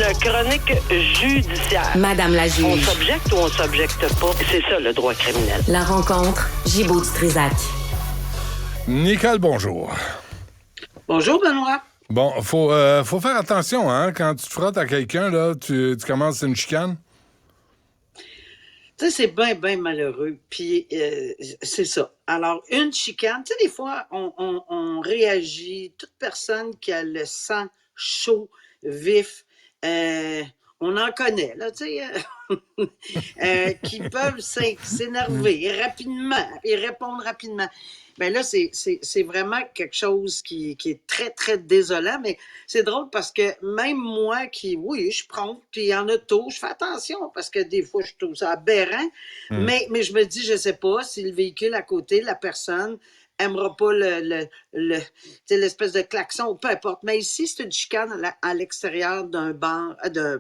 une chronique judiciaire. Madame la juge. On s'objecte ou on s'objecte pas. C'est ça, le droit criminel. La rencontre, Gibault-Strizac. Nicole, bonjour. Bonjour, Benoît. Bon, faut faire attention, hein, quand tu te frottes à quelqu'un, là, tu commences une chicane. Tu sais, c'est bien malheureux. Puis, c'est ça. Alors, une chicane, tu sais, des fois, on réagit. Toute personne qui a le sang chaud, vif, on en connaît, là, tu sais, qui peuvent s'énerver rapidement et répondre rapidement. Ben là, c'est vraiment quelque chose qui est très, très désolant, mais c'est drôle parce que même moi oui, je prends, puis en auto, je fais attention parce que des fois, je trouve ça aberrant, mais je me dis, je sais pas si le véhicule à côté, la personne aimera pas l'espèce de klaxon, ou peu importe. Mais ici, c'est une chicane à l'extérieur d'un bar,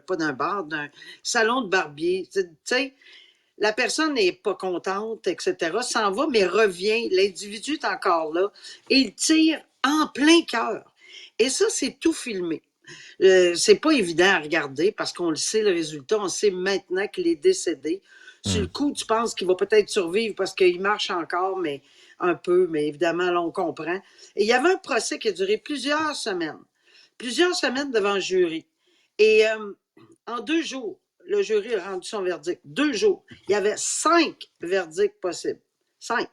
pas d'un bar, d'un salon de barbier. Tu sais, la personne n'est pas contente, etc., s'en va, mais revient. L'individu est encore là et il tire en plein cœur. Et ça, c'est tout filmé. C'est pas évident à regarder parce qu'on le sait, le résultat. On sait maintenant qu'il est décédé. Sur le coup, tu penses qu'il va peut-être survivre parce qu'il marche encore, mais un peu, mais évidemment, là, on comprend. Et il y avait un procès qui a duré plusieurs semaines devant le jury. Et en 2 jours, le jury a rendu son verdict. 2 jours. Il y avait 5 verdicts possibles. 5.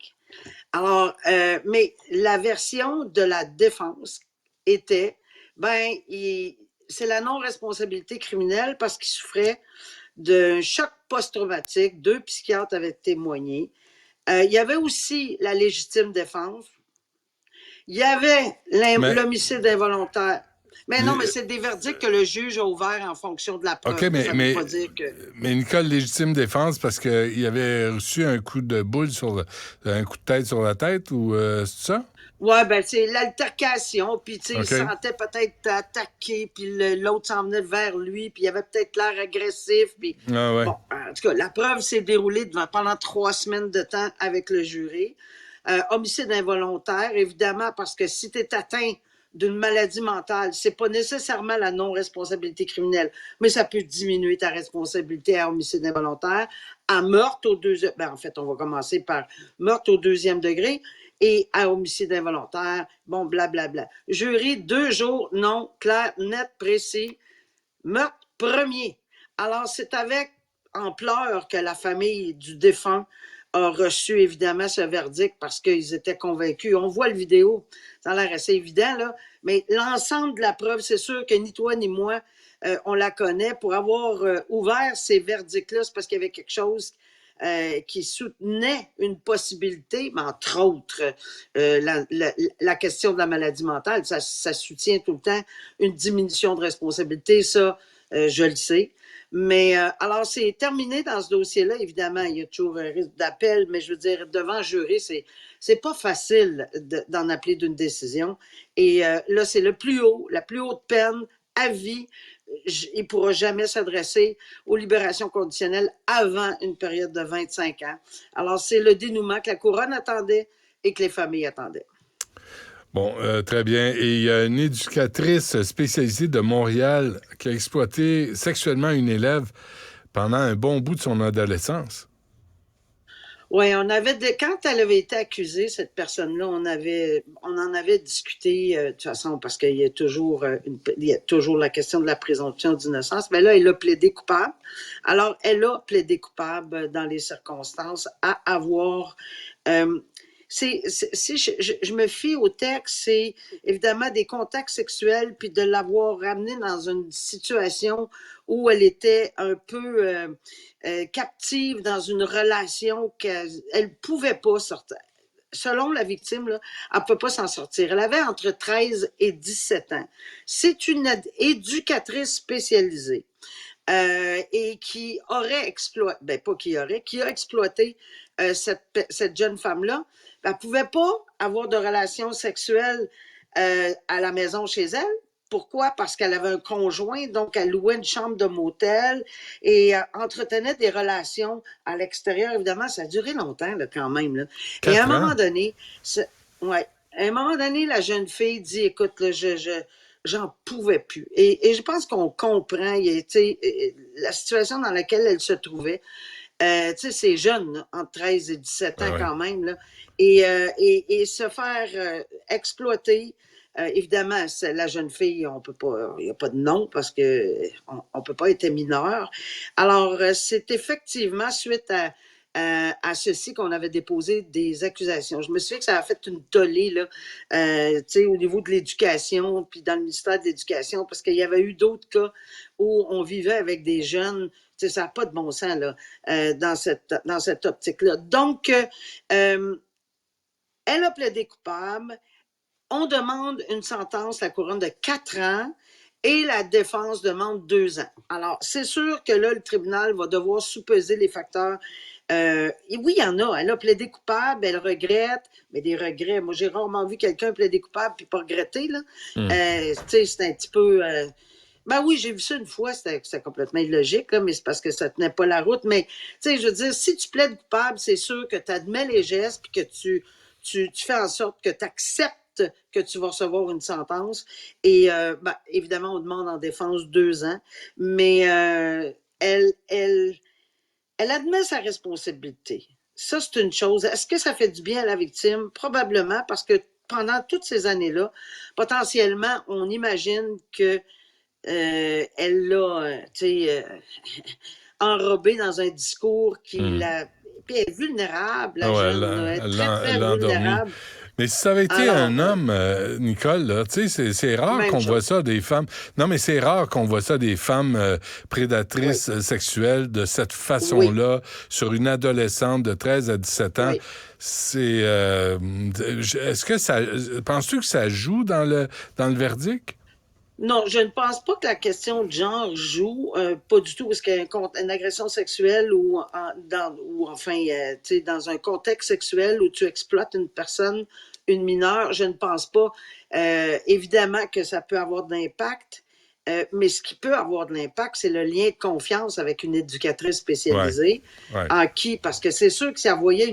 Alors, mais la version de la défense était, c'est la non-responsabilité criminelle parce qu'il souffrait d'un choc post-traumatique. 2 psychiatres avaient témoigné. Il y avait aussi la légitime défense. Il y avait l'homicide involontaire. Mais non, mais c'est des verdicts que le juge a ouverts en fonction de la preuve. OK, ça veut pas dire que... mais Nicole, légitime défense, parce qu'il avait reçu un coup de boule un coup de tête sur la tête, ou c'est ça? Oui, c'est l'altercation, puis tu sais, il se sentait peut-être attaqué, puis l'autre s'en venait vers lui, puis il avait peut-être l'air agressif, puis... Ah ouais. Bon, en tout cas, la preuve s'est déroulée pendant 3 semaines de temps avec le jury. Homicide involontaire, évidemment, parce que si tu es atteint d'une maladie mentale, c'est pas nécessairement la non-responsabilité criminelle, mais ça peut diminuer ta responsabilité à homicide involontaire, à meurtre au deuxième... en fait, on va commencer par meurtre au 2e degré et à homicide involontaire, bon, blablabla. Jury, 2 jours, non, clair, net, précis, meurtre premier. Alors, c'est avec ampleur que la famille du défunt a reçu évidemment ce verdict parce qu'ils étaient convaincus. On voit le vidéo, ça a l'air assez évident, là, mais l'ensemble de la preuve, c'est sûr que ni toi ni moi, on la connaît. Pour avoir ouvert ces verdicts-là, c'est parce qu'il y avait quelque chose qui soutenait une possibilité, mais entre autres, la question de la maladie mentale, ça soutient tout le temps une diminution de responsabilité, ça, je le sais. Mais alors, c'est terminé dans ce dossier-là. Évidemment, il y a toujours un risque d'appel, mais je veux dire, devant le jury, c'est pas facile d'en appeler d'une décision. Et là, c'est la plus haute peine à vie. Il ne pourra jamais s'adresser aux libérations conditionnelles avant une période de 25 ans. Alors, c'est le dénouement que la couronne attendait et que les familles attendaient. Bon, très bien. Et il y a une éducatrice spécialisée de Montréal qui a exploité sexuellement une élève pendant un bon bout de son adolescence. Oui, quand elle avait été accusée, cette personne-là, on en avait discuté de toute façon parce qu'il y a toujours la question de la présomption d'innocence. Mais là, elle a plaidé coupable. Alors, elle a plaidé coupable dans les circonstances à avoir si je me fie au texte, c'est évidemment des contacts sexuels, puis de l'avoir ramenée dans une situation où elle était un peu captive dans une relation qu'elle ne pouvait pas sortir. Selon la victime, là, elle ne peut pas s'en sortir. Elle avait entre 13 et 17 ans. C'est une éducatrice spécialisée. Et qui aurait exploité, qui a exploité cette jeune femme-là. Elle ne pouvait pas avoir de relations sexuelles à la maison chez elle. Pourquoi? Parce qu'elle avait un conjoint, donc elle louait une chambre de motel et entretenait des relations à l'extérieur. Évidemment, ça a duré longtemps là, quand même. Là. Et à un moment donné, la jeune fille dit, écoute, là, j'en pouvais plus. Et je pense qu'on comprend, tu sais, la situation dans laquelle elle se trouvait. Tu sais, c'est jeune, là, entre 13 et 17 ans Ouais. quand même, là. Et se faire exploiter, évidemment, la jeune fille, on peut pas, il n'y a pas de nom parce que on peut pas être mineur. Alors, c'est effectivement suite à ceci qu'on avait déposé des accusations. Je me souviens que ça a fait une tollée, là, tu sais, au niveau de l'éducation, puis dans le ministère de l'Éducation, parce qu'il y avait eu d'autres cas où on vivait avec des jeunes. Tu sais, ça n'a pas de bon sens, là, dans cette optique-là. Donc, elle a plaidé coupable. On demande une sentence, la couronne, de 4 ans et la défense demande 2 ans. Alors, c'est sûr que là, le tribunal va devoir sous-peser les facteurs. Et oui, il y en a. Elle a plaidé coupable, elle regrette, mais des regrets. Moi, j'ai rarement vu quelqu'un plaider coupable puis pas regretter, là. Tu sais, c'est un petit peu... ben oui, j'ai vu ça une fois, c'était complètement illogique, là, mais c'est parce que ça tenait pas la route. Mais, tu sais, je veux dire, si tu plaides coupable, c'est sûr que tu admets les gestes puis que tu fais en sorte que tu acceptes que tu vas recevoir une sentence. Et, ben, évidemment, on demande en défense 2 ans, mais elle admet sa responsabilité. Ça, c'est une chose. Est-ce que ça fait du bien à la victime? Probablement, parce que pendant toutes ces années-là, potentiellement, on imagine que elle l'a, tu sais, enrobée dans un discours qui la... Puis elle est vulnérable, la Ah ouais, jeune, là. Elle est très, elle très l'a endormi. vulnérable. Mais si ça avait été Alors, un homme, Nicole, là, tu sais, c'est rare même qu'on voit chose. ça des femmes. Non, mais c'est rare qu'on voit ça des femmes prédatrices Oui, sexuelles de cette oui, façon-là sur une adolescente de 13 à 17 ans. oui. C'est, est-ce que ça, penses-tu que ça joue dans le verdict? Non, je ne pense pas que la question de genre joue, pas du tout, parce qu'une agression sexuelle ou enfin, tu sais, dans un contexte sexuel où tu exploites une personne, une mineure, je ne pense pas. Évidemment que ça peut avoir de l'impact, mais ce qui peut avoir de l'impact, c'est le lien de confiance avec une éducatrice Ouais, spécialisée, ouais. en qui, parce que c'est sûr que si elle voyait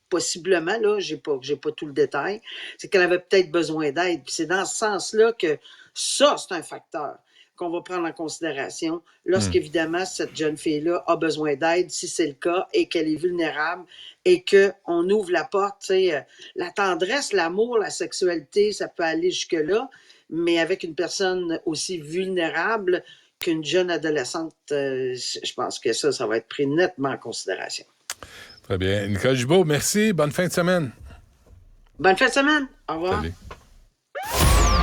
possiblement, là, j'ai pas tout le détail, c'est qu'elle avait peut-être besoin d'aide. Puis c'est dans ce sens-là que ça, c'est un facteur qu'on va prendre en considération Hmm. lorsqu'évidemment cette jeune fille-là a besoin d'aide, si c'est le cas, et qu'elle est vulnérable, et qu'on ouvre la porte, tu sais, la tendresse, l'amour, la sexualité, ça peut aller jusque-là, mais avec une personne aussi vulnérable qu'une jeune adolescente, je pense que ça va être pris nettement en considération. Très bien. Nicole Gibault, merci. Bonne fin de semaine. Bonne fin de semaine. Au revoir. Salut.